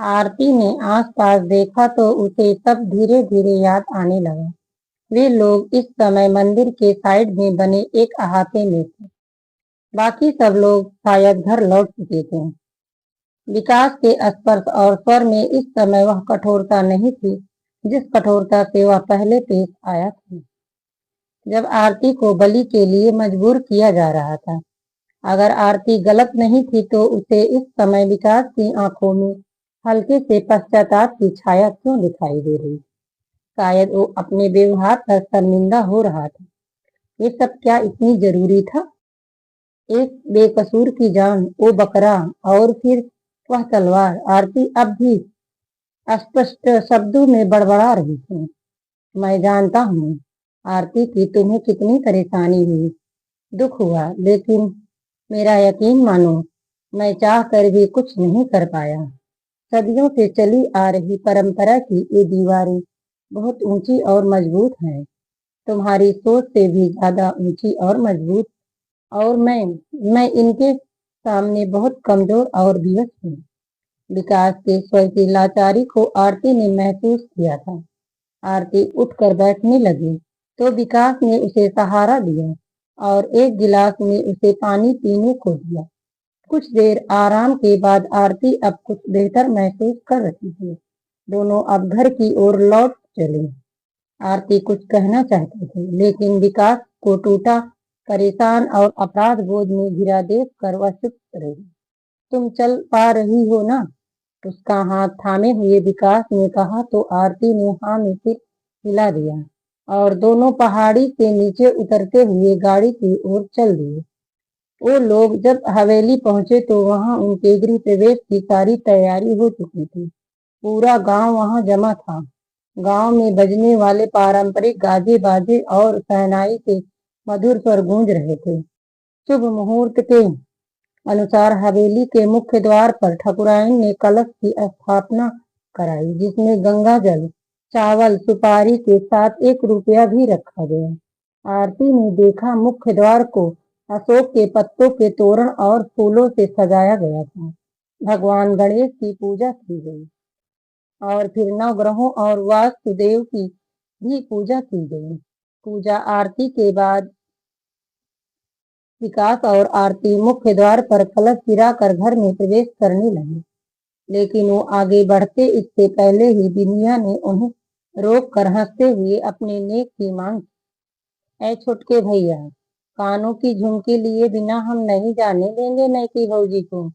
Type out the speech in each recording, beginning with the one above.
आरती ने आसपास देखा तो उसे सब धीरे धीरे याद आने लगा। वे लोग इस समय मंदिर के साइड में बने एक अहाते में थे। बाकी सब लोग शायद घर लौट चुके थे। विकास के स्पर्श और स्वर में इस समय वह कठोरता नहीं थी जिस कठोरता से वह पहले पेश आया था जब आरती को बलि के लिए मजबूर किया जा रहा था। अगर आरती गलत नहीं थी तो उसे इस समय विकास की आंखों में हल्के से पश्चाताप की छाया क्यों दिखाई दे रही? शायद वो अपने व्यवहार पर शर्मिंदा हो रहा था। ये सब क्या इतनी जरूरी था? एक बेकसूर की जान, वो बकरा, और फिर वह तलवार। आरती अब भी अस्पष्ट शब्दों में बड़बड़ा रही थी। मैं जानता हूँ आरती की तुम्हें कितनी परेशानी हुई, दुख हुआ, लेकिन मेरा यकीन मानो, मैं चाह कर भी कुछ नहीं कर पाया। सदियों से चली आ रही परंपरा की ये दीवारें बहुत ऊंची और मजबूत हैं, तुम्हारी सोच से भी ज्यादा ऊंची और मजबूत, और मैं इनके सामने बहुत कमजोर और विवश हूँ। विकास के स्वर की लाचारी को आरती ने महसूस किया था। आरती उठकर बैठने लगी तो विकास ने उसे सहारा दिया और एक गिलास में उसे पानी पीने को दिया। कुछ देर आराम के बाद आरती अब कुछ बेहतर महसूस कर रही थी। दोनों अब घर की ओर लौट चले। आरती कुछ कहना चाहती थी, लेकिन विकास को टूटा, परेशान और अपराध बोध में घिरा देख कर वह चुप रही। तुम चल पा रही हो ना? उसका हाथ थामे हुए विकास ने कहा तो आरती ने हाँ में सिर हिला दिया और दोनों पहाड़ी से नीचे उतरते हुए गाड़ी की ओर चल दिए। वो लोग जब हवेली पहुंचे तो वहां उनके गृह प्रवेश की सारी तैयारी हो चुकी थी। पूरा गांव वहां जमा था। गांव में बजने वाले पारंपरिक गाजे बाजे और शहनाई के मधुर स्वर गूंज रहे थे। शुभ मुहूर्त के अनुसार हवेली के मुख्य द्वार पर ठाकुराइन ने कलश की स्थापना कराई, जिसमें गंगा जल, चावल, सुपारी के साथ 1 रुपया भी रखा गया। आरती ने देखा मुख्य द्वार को अशोक के पत्तों के तोरण और फूलों से सजाया गया था। भगवान गणेश की पूजा की गई और फिर नवग्रहों और वास्तुदेव की भी पूजा की गई। पूजा आरती के बाद विकास और आरती मुख्य द्वार पर कलश गिराकर घर में प्रवेश करने लगे, लेकिन वो आगे बढ़ते इससे पहले ही बिनिया ने उन्हें रोक कर हंसते हुए अपने नेक की मांग की। ऐ छोटके भैया, कानों की झुमकी लिए बिना हम नहीं जाने देंगे नैकी भौजी को।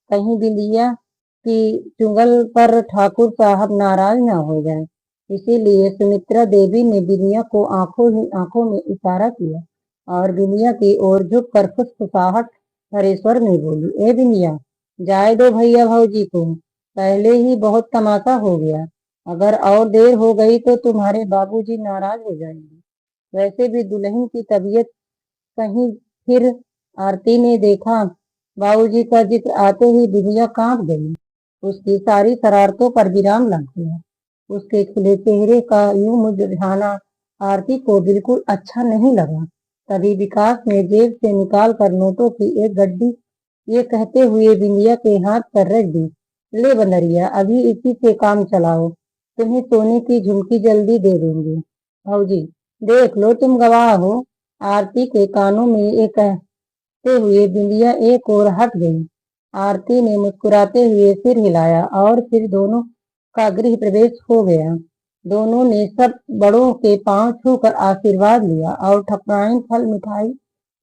कहीं बिंदिया की चुंगल पर ठाकुर साहब नाराज न हो जाए। इसीलिए सुमित्रा देवी ने बिनिया को आंखों ही आंखों में इशारा किया और बिनिया की ओर झुक कर फुसफुसाहट भरे स्वर में बोली, ए बिनिया, जाए दो भैया भौजी को, पहले ही बहुत तमाशा हो गया। अगर और देर हो गई तो तुम्हारे बाबूजी नाराज हो जाएंगे। वैसे भी दुल्हन की तबीयत कहीं फिर। आरती ने देखा बाबूजी का जिक्र आते ही बिनिया कांप गई। उसकी सारी शरारतों पर विराम लग गया। उसके खिले चेहरे का यूं मुरझाना आरती को बिल्कुल अच्छा नहीं लगा। तभी विकास ने जेब से निकाल कर नोटों की एक गड्डी ये कहते हुए बिंदिया के हाथ पर रख दी, ले बंदरिया, अभी इसी से काम चलाओ, तुम्हें सोने की झुमकी जल्दी दे देंगे। भौजी देख लो, तुम गवाह हो। आरती के कानों में ये कहते हुए बिंदिया एक ओर हट गई। आरती ने मुस्कुराते हुए सिर हिलाया और फिर दोनों का गृह प्रवेश हो गया। दोनों ने सब बड़ों के पांव छूकर आशीर्वाद लिया और ठकुराइन फल मिठाई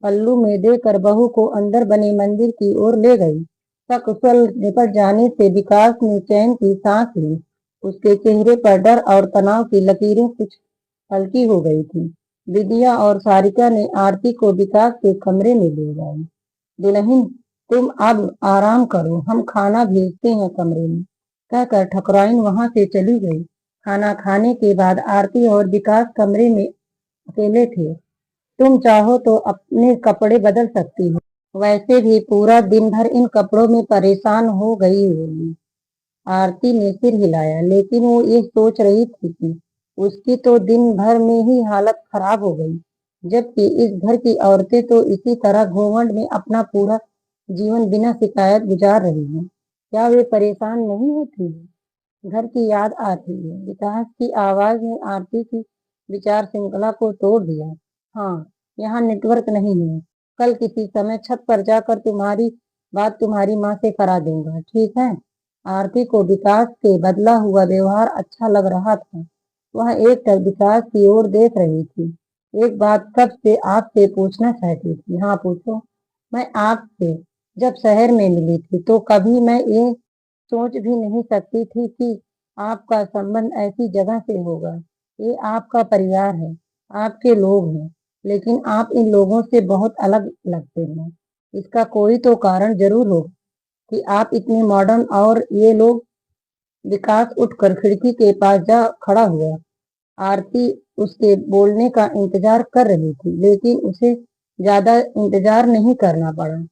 पल्लू में देकर बहू को अंदर बने मंदिर की ओर ले गई। सकुशल निपट जाने से विकास ने चैन की सांस ली। उसके चेहरे पर डर और तनाव की लकीरें कुछ हल्की हो गई थी। विद्या और सारिका ने आरती को विकास के कमरे में ले गए। दुल्हन, तुम अब आराम करो, हम खाना भेजते हैं कमरे में, कहकर ठकुराइन वहां से चली गई। खाना खाने के बाद आरती और विकास कमरे में अकेले थे। तुम चाहो तो अपने कपड़े बदल सकती हो, वैसे भी पूरा दिन भर इन कपड़ों में परेशान हो गई होगी। आरती ने सिर हिलाया, लेकिन वो ये सोच रही थी कि उसकी तो दिन भर में ही हालत खराब हो गई, जबकि इस घर की औरतें तो इसी तरह घूंघट में अपना पूरा जीवन बिना शिकायत गुजार रही हैं। क्या वे परेशान नहीं होती है? घर की याद आती है। विकास की आवाज ने आरती की विचार श्रृंखला को तोड़ दिया। हाँ, यहाँ नेटवर्क नहीं है। कल किसी समय छत पर जाकर तुम्हारी बात तुम्हारी माँ से करा दूंगा, ठीक है? आरती को विकास के बदला हुआ व्यवहार अच्छा लग रहा था। वह एकटक विकास की ओर देख रही थी। एक बात कब से आपसे पूछना चाहती थी। हाँ, पूछो। मैं आपसे जब शहर में मिली थी तो कभी मैं ये सोच भी नहीं सकती थी कि आपका संबंध ऐसी जगह से होगा। ये आपका परिवार है, आपके लोग हैं, लेकिन आप इन लोगों से बहुत अलग लगते हैं। इसका कोई तो कारण जरूर होगा कि आप इतने मॉडर्न और ये लोग। विकास उठकर खिड़की के पास जा खड़ा हुआ। आरती उसके बोलने का इंतजार कर रही थी, लेकिन उसे ज्यादा इंतजार नहीं करना पड़ा।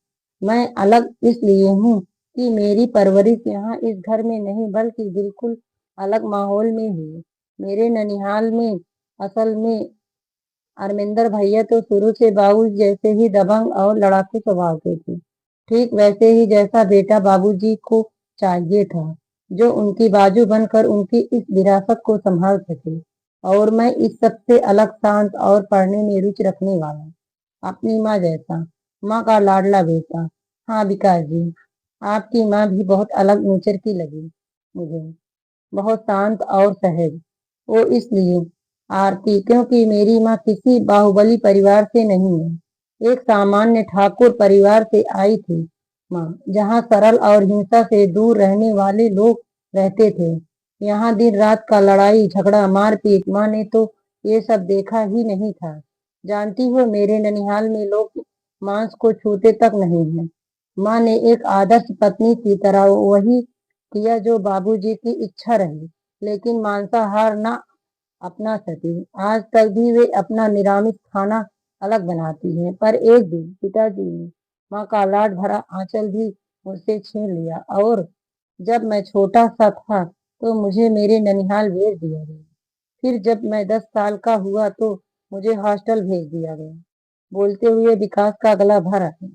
मैं अलग इसलिए हूँ कि मेरी परवरिश यहाँ इस घर में नहीं बल्कि बिल्कुल अलग माहौल में हुई। मेरे ननिहाल में असल में अरविंदर भैया तो शुरू से बाबू जैसे ही दबंग और लड़ाकू स्वभाव के थे, ठीक वैसे ही जैसा बेटा बाबूजी को चाहिए था, जो उनकी बाजू बनकर उनकी इस विरासत को संभाल सके। और मैं इस सबसे अलग, शांत और पढ़ने में रुचि रखने वाला, अपनी माँ जैसा, माँ का लाडला बेटा। हाँ विकास जी, आपकी माँ भी बहुत अलग नेचर की लगी मुझे, बहुत शांत और सहज। वो इसलिए आरती क्योंकि मेरी माँ किसी बाहुबली परिवार से नहीं है, एक सामान्य ठाकुर परिवार से आई थी माँ, जहाँ सरल और हिंसा से दूर रहने वाले लोग रहते थे। यहाँ दिन रात का लड़ाई झगड़ा मारपीट माँ ने तो ये सब देखा ही नहीं था। जानती हो, मेरे ननिहाल में लोग मांस को छूते तक नहीं है। माँ ने एक आदर्श पत्नी की तरह वही किया जो बाबूजी की इच्छा रही, लेकिन मांसाहार न अपना सकी। आज तक भी वे अपना निरामिष खाना अलग बनाती है, पर एक दिन पिताजी ने माँ का लाड भरा आंचल भी मुझसे छीन लिया, और जब मैं छोटा सा था तो मुझे मेरे ननिहाल भेज दिया गया। फिर जब मैं 10 साल का हुआ तो मुझे हॉस्टल भेज दिया गया। बोलते हुए विकास का गला भर आया।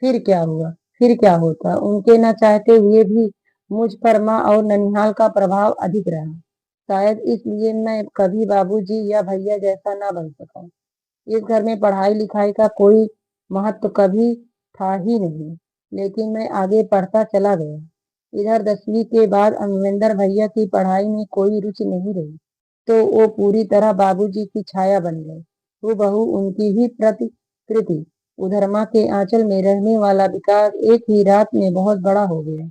फिर क्या हुआ? फिर क्या होता? उनके न चाहते हुए भी मुझ पर माँ और ननिहाल का प्रभाव अधिक रहा। शायद इसलिए मैं कभी बाबूजी या भैया जैसा ना बन सका। इस घर में पढ़ाई लिखाई का कोई महत्व कभी था ही नहीं, लेकिन मैं आगे पढ़ता चला गया। इधर 10वीं के बाद अमरिंदर भैया की पढ़ाई में कोई रुचि नहीं रही, तो वो पूरी तरह बाबूजी की छाया बन गए। वो बहू उनकी ही प्रतिकृति। उधर माँ के आंचल में रहने वाला विकास एक ही रात में बहुत बड़ा हो गया।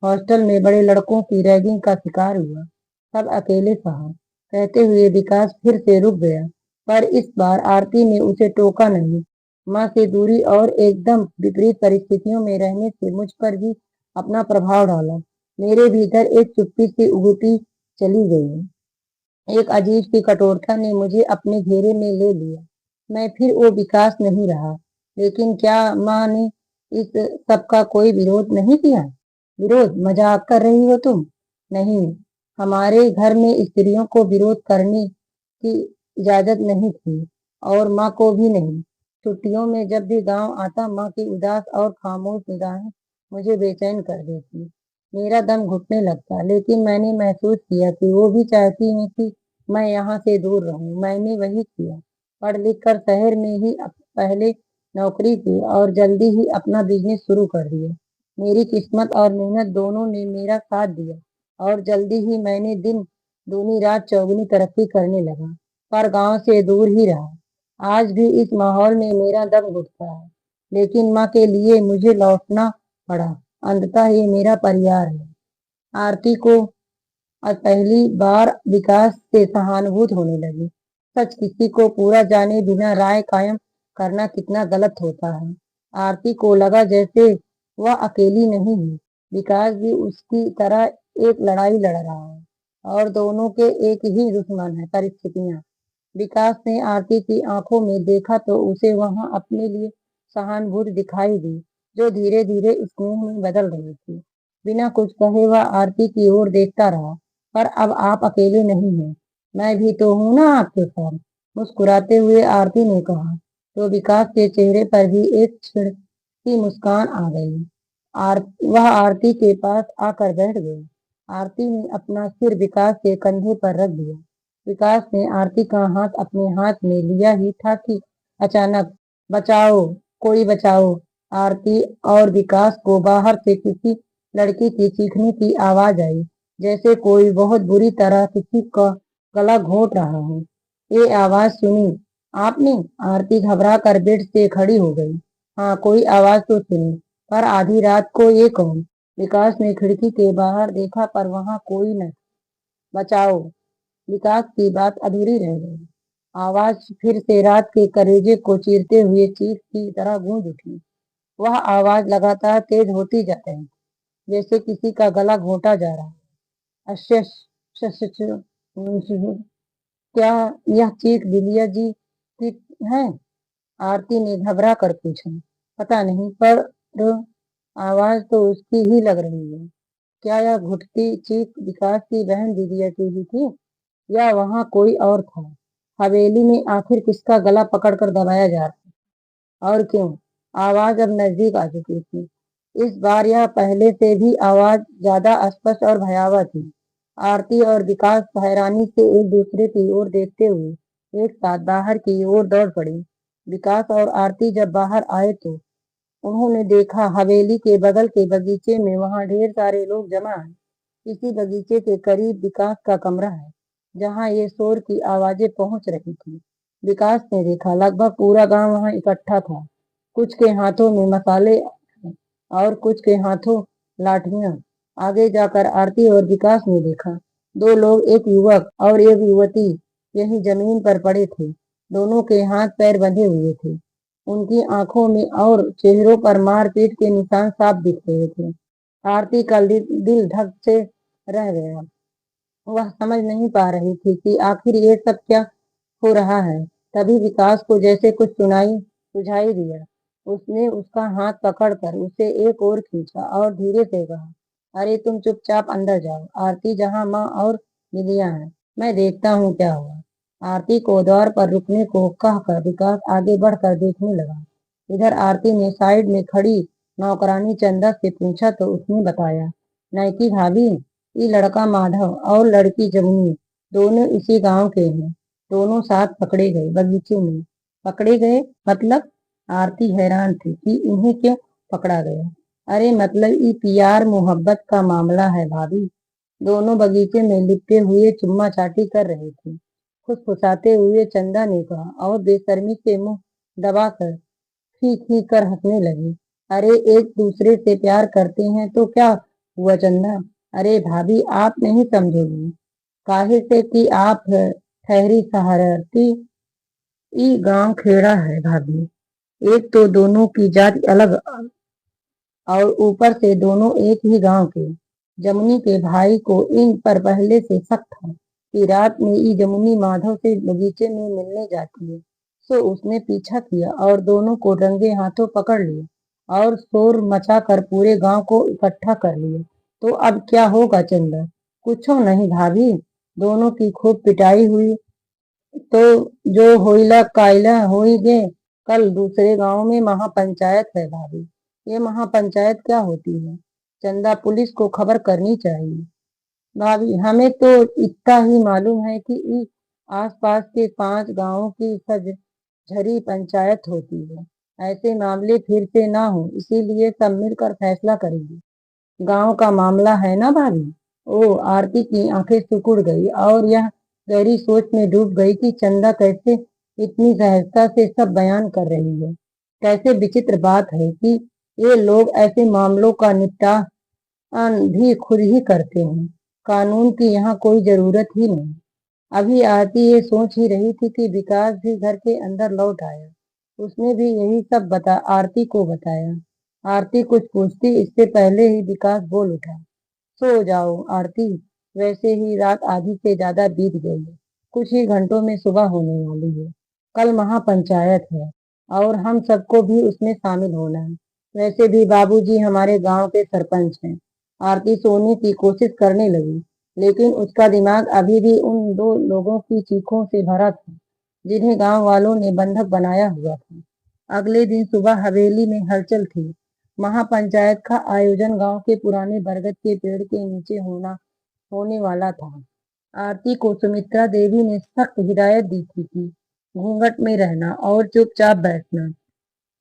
हॉस्टल में बड़े लड़कों की रैगिंग का शिकार हुआ। सब अकेले सहा। कहते हुए विकास फिर से रुक गया, पर इस बार आरती ने उसे टोका नहीं। माँ से दूरी और एकदम विपरीत परिस्थितियों में रहने से मुझ पर भी अपना प्रभाव डाला। मेरे भीतर एक चुप्पी सी उगटी चली गई। एक अजीब सी कठोरता ने मुझे अपने घेरे में ले लिया। मैं फिर वो विकास नहीं रहा। लेकिन क्या माँ ने इस सब का कोई विरोध नहीं किया? विरोध? मजाक कर रही हो तुम? नहीं, हमारे घर में स्त्रियों को विरोध करने की इजाजत नहीं थी, और माँ को भी नहीं। छुट्टियों में जब भी गांव आता, माँ की उदास और खामोश निगाहें मुझे बेचैन कर देती। मेरा दम घुटने लगता, लेकिन मैंने महसूस किया कि वो भी चाहती है कि मैं यहाँ से दूर रहूं। मैंने वही किया। पढ़ लिख कर शहर में ही पहले नौकरी की और जल्दी ही अपना बिजनेस शुरू कर दिया। मेरी किस्मत और मेहनत दोनों ने मेरा साथ दिया, और जल्दी ही मैंने दिन दूनी रात चौगुनी तरक्की करने लगा, पर गांव से दूर ही रहा। आज भी इस माहौल में मेरा दम घुटता है, लेकिन माँ के लिए मुझे लौटना पड़ा। अंततः ये मेरा परिवार है। आरती को आज पहली बार विकास से सहानुभूति होने लगी। सच, किसी को पूरा जाने बिना राय कायम करना कितना गलत होता है। आरती को लगा जैसे वह अकेली नहीं है। विकास भी उसकी तरह एक लड़ाई लड़ रहा है, और दोनों के एक ही दुश्मन है, परिस्थितियां। विकास ने आरती की आंखों में देखा तो उसे वहां अपने लिए सहानुभूति दिखाई दी, जो धीरे धीरे स्नेह में बदल रही थी। बिना कुछ कहे वह आरती की ओर देखता रहा। पर अब आप अकेले नहीं हैं, मैं भी तो हूं ना आपके साथ, मुस्कुराते हुए आरती ने कहा। तो विकास के चेहरे पर भी एक क्षण की मुस्कान आ गई। वह आरती के पास आकर बैठ गया। आरती ने अपना सिर विकास के कंधे पर रख दिया। विकास ने आरती का हाथ अपने हाथ में लिया ही था कि अचानक बचाओ, कोई बचाओ! आरती और विकास को बाहर से किसी लड़की की चीखने की आवाज आई, जैसे कोई बहुत बुरी तरह किसी का गला घोंट रहा हो। ये आवाज सुनी आपने? आरती घबरा कर बेड से खड़ी हो गई। हाँ, कोई आवाज तो सुनी, पर आधी रात को ये कौन? विकास ने खिड़की के बाहर देखा, पर वहां कोई न। बचाओ! विकास की बात अधूरी रह गई। आवाज फिर से रात के कलेजे को चीरते हुए चीख की तरह गूंज उठी। वह आवाज लगातार तेज होती जा रही, जैसे किसी का गला घोंटा जा रहा है। अश्श, शश, क्या यह चीख बिलिया जी की है? आरती ने घबरा कर पूछा। पता नहीं, पर आवाज तो उसकी ही लग रही है। क्या यह घुटती चीख विकास की बहन बिलिया की ही थी, या वहां कोई और था? हवेली में आखिर किसका गला पकड़कर दबाया जा रहा? और क्यों? आवाज अब नजदीक आ चुकी थी। इस बार यह पहले से भी आवाज ज्यादा स्पष्ट और भयावह थी। आरती और विकास हैरानी से एक दूसरे की ओर देखते हुए एक साथ बाहर की ओर दौड़ पड़े। विकास और आरती जब बाहर आए तो उन्होंने देखा हवेली के बगल के बगीचे में वहां ढेर सारे लोग जमा हैं। इसी बगीचे के करीब विकास का कमरा है, जहां ये शोर की आवाजें पहुंच रही थी। विकास ने देखा लगभग पूरा गांव वहां इकट्ठा था। कुछ के हाथों में मसाले और कुछ के हाथों लाठियां। आगे जाकर आरती और विकास ने देखा दो लोग, एक युवक और एक युवती, यही जमीन पर पड़े थे। दोनों के हाथ पैर बंधे हुए थे। उनकी आंखों में और चेहरों पर मारपीट के निशान साफ दिख रहे थे। आरती का दिल धक से रह गया। वह समझ नहीं पा रही थी कि आखिर ये सब क्या हो रहा है। तभी विकास को जैसे कुछ सुझाई दिया। उसने उसका हाथ पकड़कर उसे एक ओर खींचा और धीरे से कहा, अरे तुम चुपचाप अंदर जाओ। आरती, जहाँ माँ और दीदियाँ हैं, मैं देखता हूँ क्या हुआ। आरती को द्वार पर रुकने को कहकर विकास आगे बढ़कर देखने लगा। इधर आरती ने साइड में खड़ी नौकरानी चंदा से पूछा तो उसने बताया, नैकी भाभी, ये लड़का माधव और लड़की जमुनी दोनों इसी गांव के हैं। दोनों साथ पकड़े गए बगीचे में। पकड़े गए मतलब? आरती हैरान थी कि इन्हें क्यों पकड़ा गया। अरे मतलब ये प्यार मोहब्बत का मामला है भाभी। दोनों बगीचे में लिपटे हुए चुम्मा चाटी कर रहे थे। फुसफुसाते हुए चंदा ने कहा और बेशर्मी से मुंह दबाकर खी खी कर हंसने लगी। अरे एक दूसरे से प्यार करते हैं तो क्या हुआ चंदा? अरे भाभी, आप नहीं समझोगी। काहे से कि आप ठहरी सहारती। ई गांव खेड़ा है भाभी। एक तो दोनों की जाति अलग और ऊपर से दोनों एक ही गांव के। जमुनी के भाई को इन पर पहले से शक था कि रात में ई जमुनी माधव से बगीचे में मिलने जाती है। सो उसने पीछा किया और दोनों को रंगे हाथों पकड़ लिया और शोर मचाकर पूरे गांव को इकट्ठा कर लिया। तो अब क्या होगा चंदा? कुछो नहीं भाभी। दोनों की खूब पिटाई हुई तो जो होइला कायला होई गे। कल दूसरे गांव में महापंचायत है भाभी। ये महापंचायत क्या होती है? चंदा, पुलिस को खबर करनी चाहिए। भाभी, हमें तो इतना ही मालूम है कि इस आसपास के 5 गांवों की सजझरी पंचायत होती है। ऐसे मामले फिर से ना हो, इसीलिए सब मिलकर फैसला करेंगे। गांव का मामला है ना भाभी? ओ, आरती की आंखें सिकुड़ गई और यह गहरी सोच में डूब गई कि चंदा कैसे इतनी सहजता से सब बयान कर रही है। कैसे विचित्र बात है कि ये लोग ऐसे मामलों का निपटान भी खुद ही करते हैं। कानून की यहाँ कोई जरूरत ही नहीं। अभी आरती ये सोच ही रही थी कि विकास भी घर के अंदर लौट आया। उसने भी यही सब आरती को बताया। आरती कुछ पूछती इससे पहले ही विकास बोल उठा, सो जाओ आरती। वैसे ही रात आधी से ज्यादा बीत गई है। कुछ ही घंटों में सुबह होने वाली है। कल महापंचायत है और हम सबको भी उसमें शामिल होना है। वैसे भी बाबूजी हमारे गांव के सरपंच हैं। आरती सोने की कोशिश करने लगी, लेकिन उसका दिमाग अभी भी उन 2 लोगों की चीखों से भरा था, जिन्हें गांव वालों ने बंधक बनाया हुआ था। अगले दिन सुबह हवेली में हलचल थी। महापंचायत का आयोजन गांव के पुराने बरगद के पेड़ के नीचे होने वाला था। आरती को सुमित्रा देवी ने सख्त हिदायत दी थी कि घूंघट में रहना और चुपचाप बैठना।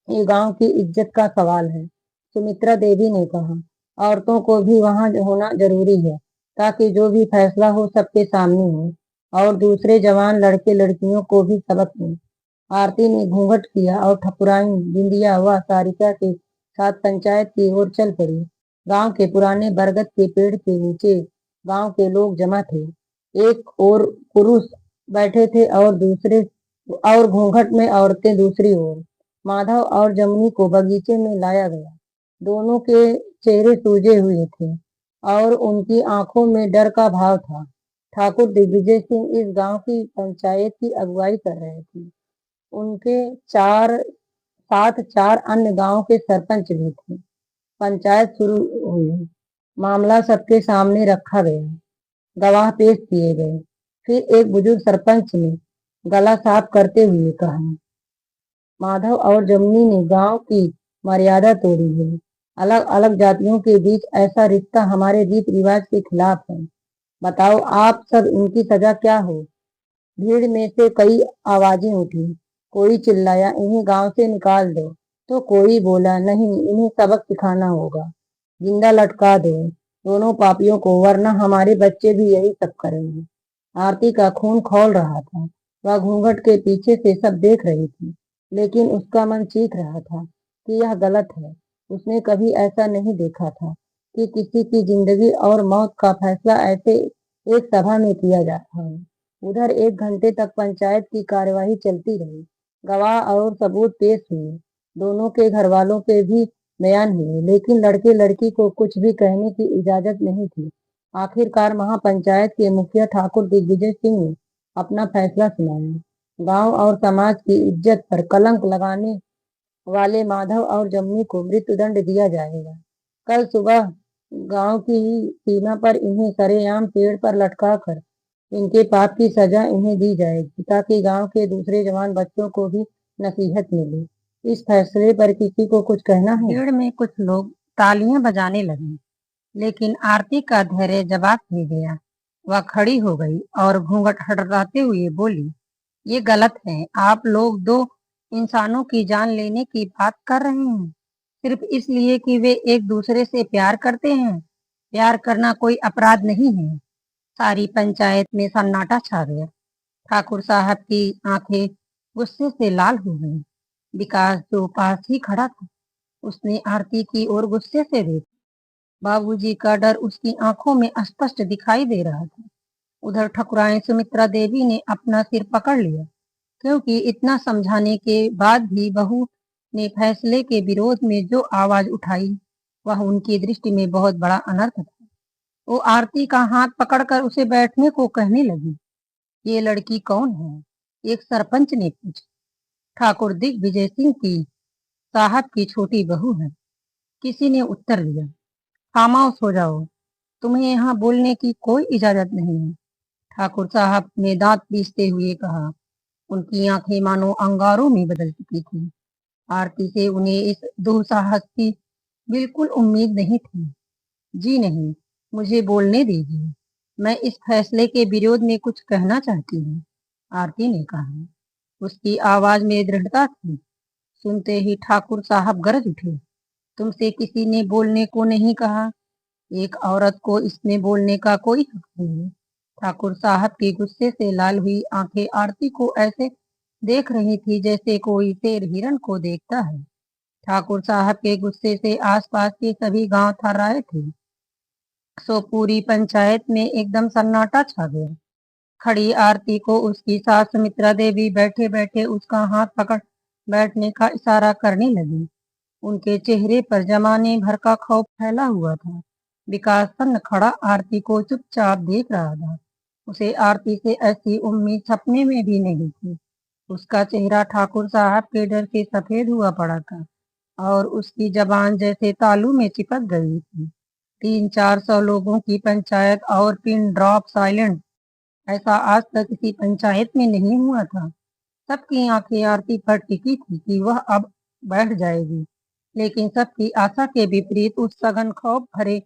ये गांव की इज्जत का सवाल है। सुमित्रा देवी ने कहा, औरतों को भी वहां होना जरूरी है, ताकि जो भी फैसला हो सबके सामने हो और दूसरे जवान लड़के लड़कियों को भी सबक मिले। आरती ने घूंघट किया और ठकुराइन, बिंदिया व सारिका के साथ पंचायत की ओर चल पड़ी। गांव के पुराने बरगद के पेड़ के नीचे गांव के लोग जमा थे। एक ओर पुरुष बैठे थे और घूंघट में औरतें दूसरी ओर। माधव और जमुनी को बगीचे में लाया गया। दोनों के चेहरे सूजे हुए थे और उनकी आंखों में डर का भाव था। ठाकुर दिग्विजय सिंह इस गांव की पंचायत की अगुवाई कर रहे थे। उनके साथ चार अन्य गांव के सरपंच भी थे। पंचायत शुरू हुई। मामला सबके सामने रखा गया। गवाह पेश किए गए। फिर एक बुजुर्ग सरपंच ने गला साफ करते हुए कहा, माधव और जमुनी ने गांव की मर्यादा तोड़ी है। अलग अलग जातियों के बीच ऐसा रिश्ता हमारे रीति रिवाज के खिलाफ है। बताओ आप सब, इनकी सजा क्या हो? भीड़ में से कई आवाजें उठी। कोई चिल्लाया, इन्हें गांव से निकाल दो। तो कोई बोला, नहीं, इन्हें सबक सिखाना होगा, जिंदा लटका दो दोनों पापियों को, वरना हमारे बच्चे भी यही सब करेंगे। आरती का खून खौल रहा था। वह घूंघट के पीछे से सब देख रही थी, लेकिन उसका मन चीख रहा था कि यह गलत है। उसने कभी ऐसा नहीं देखा था कि किसी की जिंदगी और मौत का फैसला ऐसे एक सभा में किया जाता है। उधर 1 घंटे तक पंचायत की कार्यवाही चलती रही। गवाह और सबूत पेश हुए। दोनों के घर वालों के भी बयान हुए, लेकिन लड़के लड़की को कुछ भी कहने की इजाजत नहीं थी। आखिरकार महापंचायत के मुखिया ठाकुर दिग्विजय सिंह ने अपना फैसला सुनाया। गांव और समाज की इज्जत पर कलंक लगाने वाले माधव और जमुनी को मृत्युदंड दिया जाएगा। कल सुबह गांव की सीमा पर इन्हें सरेआम पेड़ पर लटका कर इनके पाप की सजा इन्हें दी जाएगी, ताकि गांव के दूसरे जवान बच्चों को भी नसीहत मिले। इस फैसले पर किसी को कुछ कहना है? भीड़ में कुछ लोग तालियां बजाने लगे, लेकिन आरती का धैर्य जवाब दे गया। वह खड़ी हो गई और घूंघट हटवाते हुए बोली, ये गलत है। आप लोग दो इंसानों की जान लेने की बात कर रहे हैं, सिर्फ इसलिए कि वे एक दूसरे से प्यार करते हैं। प्यार करना कोई अपराध नहीं है। सारी पंचायत में सन्नाटा छा गया। ठाकुर साहब की आंखें गुस्से से लाल हो गईं। विकास जो पास ही खड़ा था, उसने आरती की ओर गुस्से से देखा। बाबूजी का डर उसकी आंखों में स्पष्ट दिखाई दे रहा था। उधर ठकुराइन सुमित्रा देवी ने अपना सिर पकड़ लिया, क्योंकि इतना समझाने के बाद भी बहू ने फैसले के विरोध में जो आवाज उठाई, वह उनकी दृष्टि में बहुत बड़ा अनर्थ था। वो आरती का हाथ पकड़कर उसे बैठने को कहने लगी। ये लड़की कौन है? एक सरपंच ने पूछा। ठाकुर दिग्विजय सिंह की साहब की छोटी बहू है, किसी ने उत्तर दिया। खामोश हो जाओ, तुम्हें यहाँ बोलने की कोई इजाजत नहीं है, ठाकुर साहब ने दांत पीसते हुए कहा। उनकी आंखें मानो अंगारों में बदल चुकी थी। आरती से उन्हें इस दुस्साहस की बिल्कुल उम्मीद नहीं थी। जी नहीं, मुझे बोलने दीजिए। मैं इस फैसले के विरोध में कुछ कहना चाहती हूँ, आरती ने कहा। उसकी आवाज में दृढ़ता थी। सुनते ही ठाकुर साहब गरज उठे। तुमसे किसी ने बोलने को नहीं कहा। एक औरत को इसमें बोलने का कोई हक नहीं है। ठाकुर साहब की गुस्से से लाल हुई आंखें आरती को ऐसे देख रही थी जैसे कोई शेर हिरण को देखता है। ठाकुर साहब के गुस्से से आसपास के सभी गांव थर्राए थे। सो पूरी पंचायत में एकदम सन्नाटा छा गया। खड़ी आरती को उसकी सास सुमित्रा देवी बैठे बैठे उसका हाथ पकड़ बैठने का इशारा करने लगी। उनके चेहरे पर जमाने भर का खौफ फैला हुआ था। विकास सन्न खड़ा आरती को चुपचाप देख रहा था। उसे आरती से ऐसी उम्मीद सपने में भी नहीं थी। उसका चेहरा ठाकुर साहब के डर से सफेद हुआ पड़ा था और उसकी जबान जैसे तालू में चिपक गई थी। 300-400 लोगों की पंचायत और पिन ड्रॉप साइलेंट, ऐसा आज तक किसी पंचायत में नहीं हुआ था। सबकी आंखें आरती पर टिकी थी कि वह अब बैठ जाएगी। लेकिन सबकी आशा के विपरीत उस सघन खौफ भरे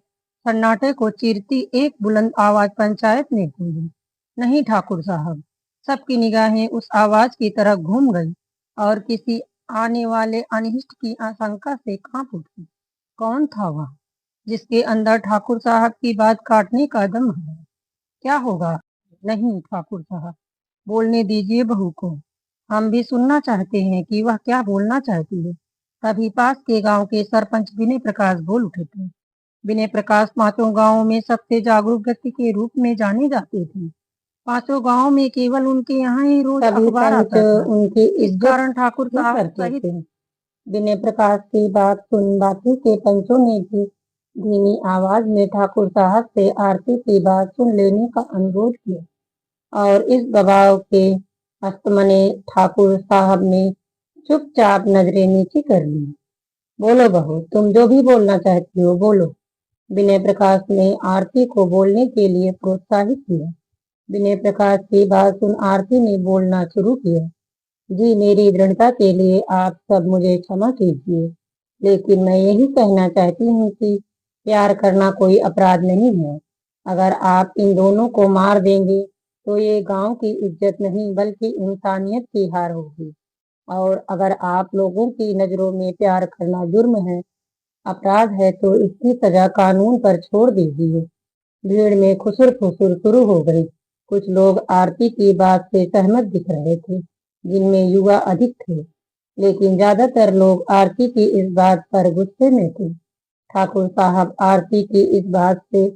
सन्नाटे को चीरती एक बुलंद आवाज पंचायत में गूंजी। नहीं ठाकुर साहब। सबकी निगाहें उस आवाज की तरफ घूम गई और किसी आने वाले अनिष्ट की आशंका से कांप उठी। कौन था वह जिसके अंदर ठाकुर साहब की बात काटने का दम है? क्या होगा? नहीं ठाकुर साहब, बोलने दीजिए बहू को। हम भी सुनना चाहते हैं कि वह क्या बोलना चाहती है। तभी पास के गांव के सरपंच विनय प्रकाश बोल उठे थे। विनय प्रकाश पांचों गांवों में सबसे जागरूक व्यक्ति के रूप में जाने जाते थे। पांचों गांव में केवल उनके यहाँ ही रोज अखबार आता था। उनकी इस कारण ठाकुर साहब सहित विनय प्रकाश की बात सुन बाकी के पंचों ने भी धीमी आवाज में ठाकुर साहब से आरती की बात सुन लेने का अनुरोध किया और इस दबाव के अस्तमने ठाकुर साहब ने चुपचाप नजरें नीची कर ली। बोलो बहू, तुम जो भी बोलना चाहती हो बोलो। विनय प्रकाश ने आरती को बोलने के लिए प्रोत्साहित किया। विनय प्रकाश की बात सुन आरती ने बोलना शुरू किया। जी, मेरी दृढ़ता के लिए आप सब मुझे क्षमा कीजिए, लेकिन मैं यही कहना चाहती हूँ कि प्यार करना कोई अपराध नहीं है। अगर आप इन दोनों को मार देंगे तो ये गांव की इज्जत नहीं बल्कि इंसानियत की हार होगी। और अगर आप लोगों की नजरों में प्यार करना जुर्म है, अपराध है, तो इसकी सजा कानून पर छोड़ दीजिए। भीड़ में खुसुर फुसुर शुरू हो गई। कुछ लोग आरती की बात से सहमत दिख रहे थे, जिनमें युवा अधिक थे, लेकिन ज्यादातर लोग आरती की इस बात पर गुस्से में थे। ठाकुर साहब आरती की इस बात से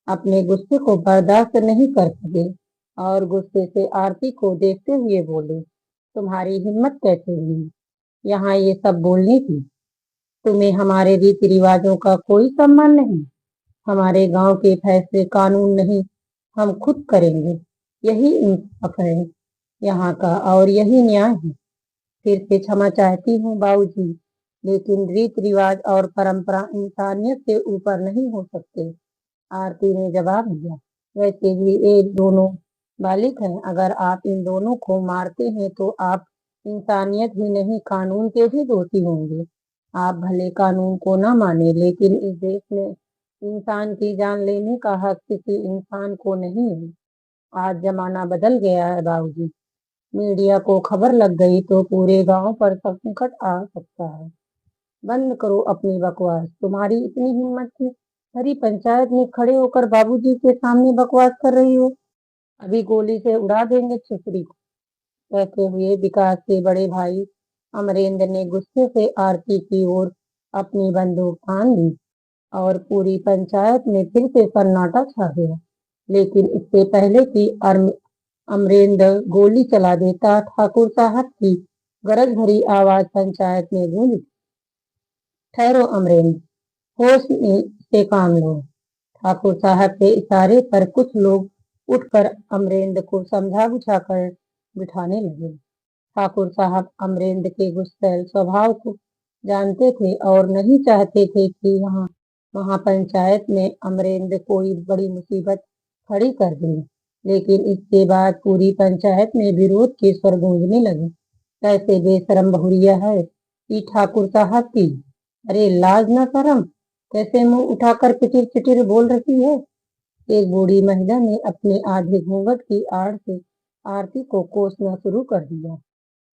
अपने गुस्से को बर्दाश्त नहीं कर सके और गुस्से से आरती को देखते हुए बोले, तुम्हारी हिम्मत कैसे हुई यहाँ ये सब बोलने की? तुम्हें हमारे रीति रिवाजों का कोई सम्मान नहीं? हमारे गांव के फैसले कानून नहीं, हम खुद करेंगे। यही इंसाफ है यहाँ का और यही न्याय है। फिर से क्षमा चाहती हूँ बाबूजी, लेकिन रीत रिवाज और परंपरा इंसानियत से ऊपर नहीं हो सकते। आरती ने जवाब दिया, वैसे भी ये दोनों बालिग हैं। अगर आप इन दोनों को मारते हैं तो आप इंसानियत ही नहीं कानून के भी दोषी होंगे। आप भले कानून को ना माने, लेकिन इस देश में इंसान की जान लेने का हक किसी इंसान को नहीं है। आज जमाना बदल गया है बाबूजी। मीडिया को खबर लग गई तो पूरे गांव पर संकट आ सकता है। बंद करो अपनी बकवास। तुम्हारी इतनी हिम्मत थी, सारी पंचायत में खड़े होकर बाबूजी के सामने बकवास कर रही हो? अभी गोली से उड़ा देंगे छुपड़ी को। कहते हुए विकास के बड़े भाई अमरेंद्र ने गुस्से से आरती की ओर अपनी बंदूक तान दी और पूरी पंचायत में फिर से सन्नाटा छा गया। लेकिन इससे पहले कि अमरेंद्र गोली चला देता, ठाकुर साहब की गरज भरी आवाज पंचायत में गूंज उठी। ठहरो अमरेंद्र, होश से काम लो। ठाकुर साहब के इशारे पर कुछ लोग उठकर अमरेंद्र को समझा बुझाकर बिठाने लगे। ठाकुर साहब अमरेंद्र के गुस्सैल स्वभाव को जानते थे और नहीं चाहते थे कि यहाँ महापंचायत में अमरेंद्र कोई बड़ी मुसीबत खड़ी कर दे। लेकिन इसके बाद पूरी पंचायत में विरोध के स्वर गूंजने लगे। कैसे बेशरम बहुरिया है कि ठाकुर साहब की, अरे लाज न शरम, कैसे मुंह उठाकर चिटिर चिटिर बोल रही है? एक बूढ़ी महिला ने अपने आधे घूंघट की आड़ से आरती को कोसना शुरू कर दिया।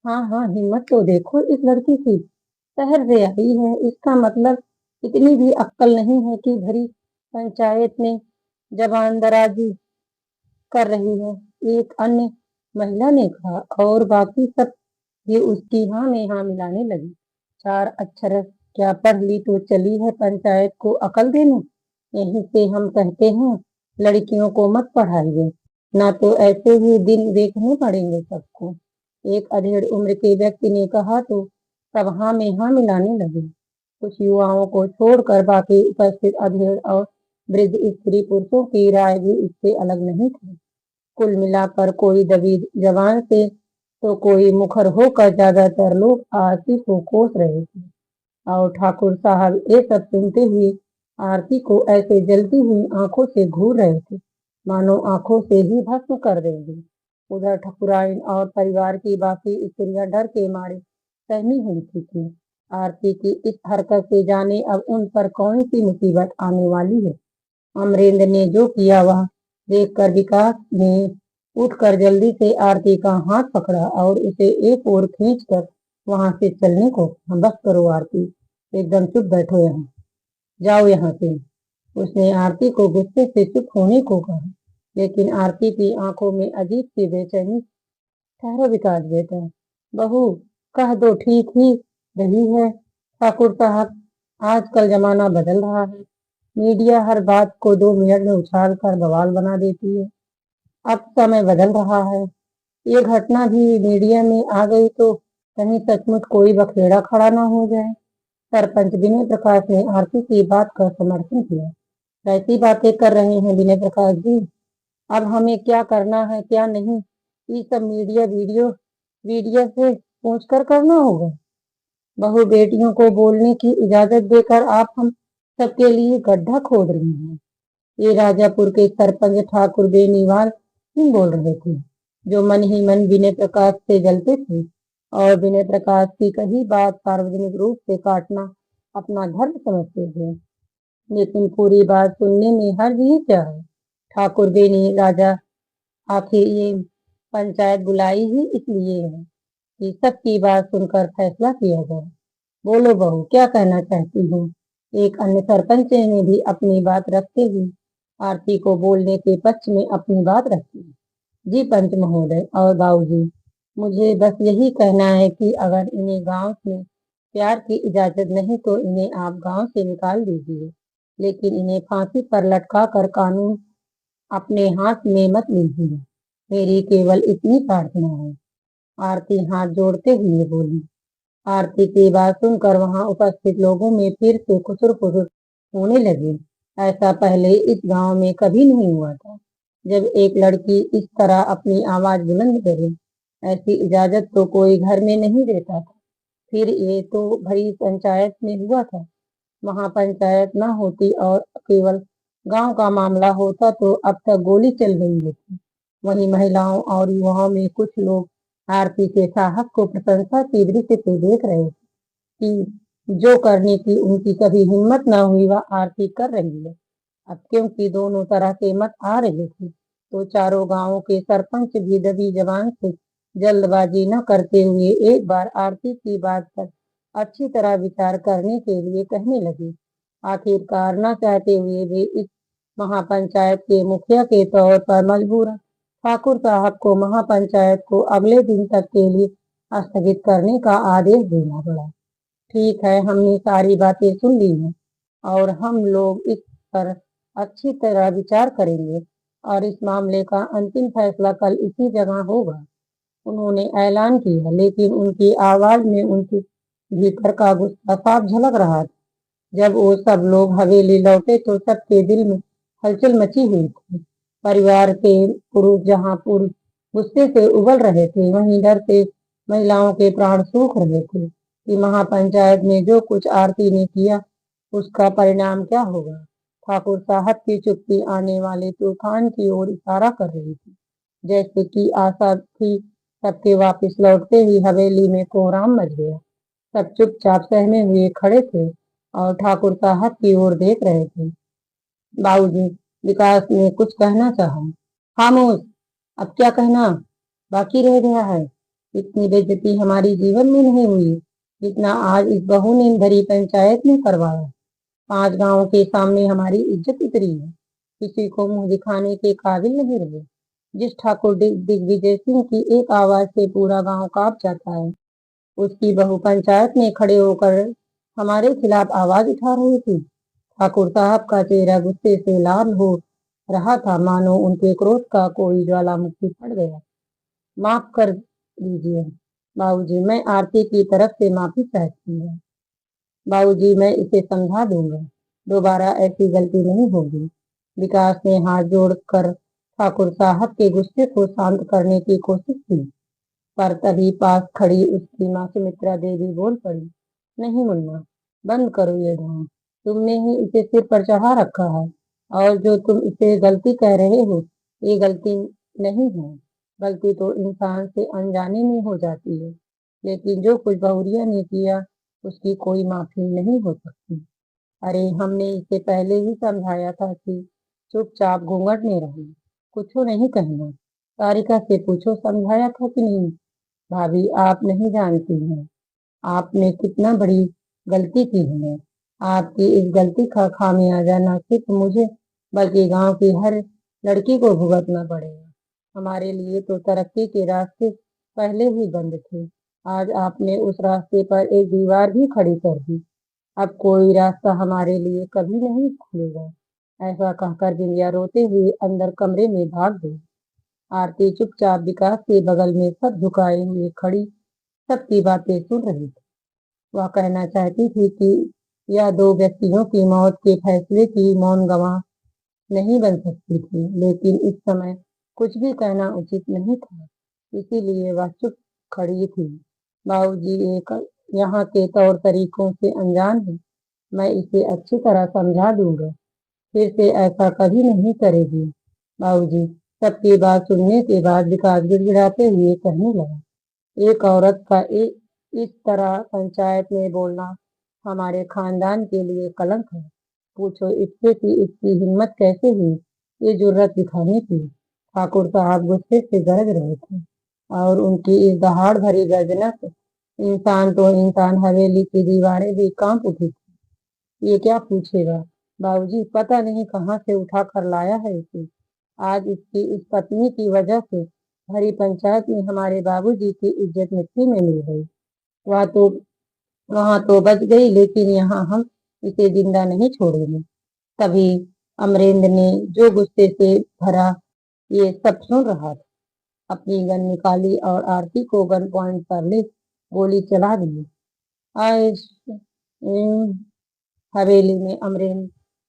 हाँ हाँ, हिम्मत तो देखो इस लड़की की, शहर से आई है, इसका मतलब इतनी भी अक्ल नहीं है कि भरी पंचायत में जबान दराजी कर रही है। एक अन्य महिला ने कहा और बाकी सब भी उसकी हाँ में हाँ मिलाने लगी। चार अक्षर क्या पढ़ ली तो चली है पंचायत को अकल देने। यहीं से हम कहते हैं लड़कियों को मत पढ़ाइए, ना तो ऐसे ही दिन देखने पड़ेंगे सबको। एक अधेड़ उम्र के व्यक्ति ने कहा तो सब हाँ में हाँ मिलाने लगे। कुछ युवाओं को छोड़कर बाकी उपस्थित अधेड़ और वृद्ध स्त्री पुरुषों की राय भी इससे अलग नहीं थी। कुल मिलाकर कोई दबी जबान से तो कोई मुखर होकर ज्यादातर लोग आरती को कोस रहे थे। और ठाकुर साहब ये सब सुनते हुए आरती को ऐसे जलती हुई आंखों से घूर रहे थे, मानो आंखों से ही भस्म कर देंगे। उधर ठकुराइन और परिवार की बाकी स्त्रियां डर के मारे सहमी हुई थी। आरती की इस हरकत से जाने अब उन पर कौन सी मुसीबत आने वाली है। अमरेंद्र ने जो किया वह देखकर विकास ने उठकर जल्दी से आरती का हाथ पकड़ा और उसे एक ओर खींचकर वहां से चलने को कहा। बस करो आरती, एकदम चुप बैठो यहाँ, जाओ यहाँ से। उसने आरती को गुस्से से चुप होने को कहा, लेकिन आरती की आंखों में अजीब सी बेचैनी। ठहरो विकास बेटा, बहू कह दो ठीक ही रही है। ठाकुर साहब, आजकल जमाना बदल रहा है। मीडिया हर बात को 2 मिनट में उछाल कर बवाल बना देती है। अब समय बदल रहा है। ये घटना भी मीडिया में आ गई तो कहीं सचमुच कोई बखेड़ा खड़ा ना हो जाए। सरपंच विनय प्रकाश ने आरती की बात का समर्थन किया। कैसी बातें कर रहे हैं विनय प्रकाश जी? अब हमें क्या करना है क्या नहीं, ये सब मीडिया वीडियो मीडिया से पूछकर करना होगा। बहू बेटियों को बोलने की इजाजत देकर आप हम सबके लिए गड्ढा खोद रही हैं। ये राजापुर के सरपंच ठाकुर बेनीवाल सिंह बोल रहे थे, जो मन ही मन विनय प्रकाश से जलते थे और विनय प्रकाश की कही बात सार्वजनिक रूप से काटना अपना धर्म समझते थे। लेकिन पूरी बात सुनने में हर्ज ही क्या है। ठाकुर बेनी राजा, आखिर ये पंचायत बुलाई ही इसलिए है कि सबकी बात सुनकर फैसला किया जाए। बोलो बहू, क्या कहना चाहती हो? एक अन्य सरपंच ने भी अपनी बात रखते हुए आरती को बोलने के पक्ष में अपनी बात रखी। जी पंच महोदय और बाबूजी, मुझे बस यही कहना है कि अगर इन्हें गांव में प्यार की इजाजत नहीं तो इन्हें आप गांव से निकाल दीजिए, लेकिन इन्हें फांसी पर लटका कर कानून अपने हाथ में मत लीजिए। मेरी केवल इतनी प्रार्थना है। आरती हाथ जोड़ते हुए बोली। आरती की बात सुनकर वहां उपस्थित लोगों में फिर से खुसुर फुसुर होने लगी। ऐसा पहले इस गांव में कभी नहीं हुआ था। जब एक लड़की इस तरह अपनी आवाज बुलंद करे, ऐसी इजाजत तो कोई घर में नहीं देता था। फिर ये तो भरी पंचायत में हुआ था। वहां पंचायत न होती और केवल गांव का मामला होता तो अब तक गोली चल गई होती। वहीं महिलाओं और युवाओं में कुछ लोग आरती के साहस को प्रशंसा की दृष्टि से देख रहे थे कि जो करने की उनकी कभी हिम्मत न हुई वह आरती कर रही है। अब क्योंकि दोनों तरह के मत आ रहे थे, तो चारों गांवों के सरपंच भी दबी जबान से जल्दबाजी न करते हुए एक बार आरती की बात पर अच्छी तरह विचार करने के लिए कहने लगे। आखिरकार न चाहते हुए भी इस महापंचायत के मुखिया के तौर पर मजबूरन ठाकुर साहब को महापंचायत को अगले दिन तक के लिए स्थगित करने का आदेश देना पड़ा। ठीक है, हमने सारी बातें सुन ली हैं और हम लोग इस पर अच्छी तरह विचार करेंगे और इस मामले का अंतिम फैसला कल इसी जगह होगा। उन्होंने ऐलान किया, लेकिन उनकी आवाज में उनके भीतर का गुस्सा साफ झलक रहा था। जब वो सब लोग हवेली लौटे तो सबके दिल में हलचल मची हुई थी। परिवार के पुरुष जहाँ पुरुष गुस्से से उबल रहे थे, वहीं डर से महिलाओं के प्राण सूख रहे थे कि महापंचायत में जो कुछ आरती ने किया उसका परिणाम क्या होगा। ठाकुर साहब की चुप्पी आने वाले तूफान की ओर इशारा कर रही थी। जैसे कि आशा थी सबके वापस लौटते ही हवेली में कोहराम मच गया। सब चुपचाप सहमे हुए खड़े थे और ठाकुर साहब की ओर देख रहे थे। बाबूजी, विकास ने कुछ कहना चाहा। खामोश, अब क्या कहना बाकी रह गया है? इतनी बेइज्जती हमारी जीवन में नहीं हुई जितना आज इस बहू ने भरी पंचायत में करवाया। 5 गांवों के सामने हमारी इज्जत उतरी है। किसी को मुंह दिखाने के काबिल नहीं रहे। जिस ठाकुर दिग्विजय सिंह की एक आवाज से पूरा गांव कांप जाता है, उसकी बहू पंचायत में खड़े होकर हमारे खिलाफ आवाज उठा रही थी। ठाकुर साहब का चेहरा गुस्से से लाल हो रहा था, मानो उनके क्रोध का कोई ज्वालामुखी फट गया। माफ कर दीजिए बाबूजी, मैं आरती की तरफ से माफी चाहती हूँ। बाबूजी, मैं इसे समझा दूंगा, दोबारा ऐसी गलती नहीं होगी। विकास ने हाथ जोड़कर ठाकुर साहब के गुस्से को शांत करने की कोशिश की, पर तभी पास खड़ी उसकी माँ सुमित्रा देवी बोल पड़ी। नहीं मुन्ना, बंद करो ये ढोंग। तुमने ही इसे सिर पर चढ़ा रखा है और जो तुम इसे गलती कह रहे हो, ये गलती नहीं है। गलती तो इंसान से अनजाने में हो जाती है, लेकिन जो कुछ बहुरिया ने किया उसकी कोई माफी नहीं हो सकती। अरे हमने इसे पहले ही समझाया था कि चुपचाप घूंघट में रहे, कुछ नहीं कहना। सारिका से पूछो समझाया था कि नहीं। भाभी आप नहीं जानती हैं आपने कितना बड़ी गलती की है। आपकी इस गलती का खामियाजा न सिर्फ मुझे बल्कि गांव की हर लड़की को भुगतना पड़ेगा। हमारे लिए तो तरक्की के रास्ते पहले ही बंद थे। आज आपने उस रास्ते पर एक दीवार भी खड़ी कर दी। अब कोई रास्ता हमारे लिए कभी नहीं खुलेगा। ऐसा कहकर बिंदिया रोते हुए अंदर कमरे में भाग गई। आरती चुपचाप विकास के बगल में सर झुकाए हुए खड़ी सबकी बातें सुन रही थी। वह कहना चाहती थी कि यह दो व्यक्तियों की मौत के फैसले की मौन गवाह नहीं बन सकती थी, लेकिन इस समय कुछ भी कहना उचित नहीं था, इसीलिए वह चुप खड़ी थी। बाबूजी एक यहाँ के तौर तरीकों से अनजान है, मैं इसे अच्छी तरह समझा दूंगा, फिर से ऐसा कभी नहीं करेगी। बाबूजी सबकी बात सुनने के बाद विकास गिड़गिड़ाते हुए कहने लगा, एक औरत का इस तरह पंचायत में बोलना हमारे खानदान के लिए कलंक है। पूछो इससे कि इसकी हिम्मत कैसे हुई ये जुर्रत दिखाने की। ठाकुर साहब गुस्से से गरज रहे थे और उनकी इस दहाड़ भरी गर्जना से इंसान तो इंसान हवेली की दीवारें भी कांप उठी थी। ये क्या पूछेगा बाबूजी, पता नहीं कहाँ से उठा कर लाया है इसे। आज इसकी इस पत्नी की वजह से भरी पंचायत में हमारे बाबूजी की इज्जत मिट्टी में मिल गई। वह तो वहां तो बच गई, लेकिन यहाँ हम इसे जिंदा नहीं छोड़ेंगे। तभी अमरेंद्र ने, जो गुस्से से भरा ये सब सुन रहा था, अपनी गन निकाली और आरती को गन पॉइंट पर ले गोली चला दी। आइस हवेली में अमरेंद्र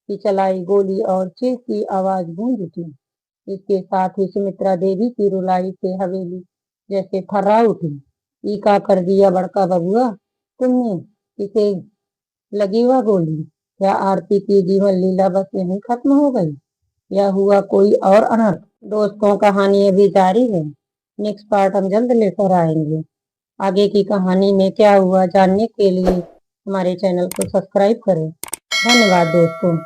की चलाई गोली और चीख की आवाज गूंज उठी। इसके साथ ही सुमित्रा देवी की रुलाई से हवेली जैसे थर्रा उठी। ई का कर दिया बड़का बबुआ तुमने, इसे लगी वह गोली। क्या आरती की जीवन लीला बस यहीं खत्म हो गई या हुआ कोई और अनर्थ। दोस्तों कहानी अभी जारी है, नेक्स्ट पार्ट हम जल्द लेकर आएंगे। आगे की कहानी में क्या हुआ जानने के लिए हमारे चैनल को सब्सक्राइब करें। धन्यवाद दोस्तों।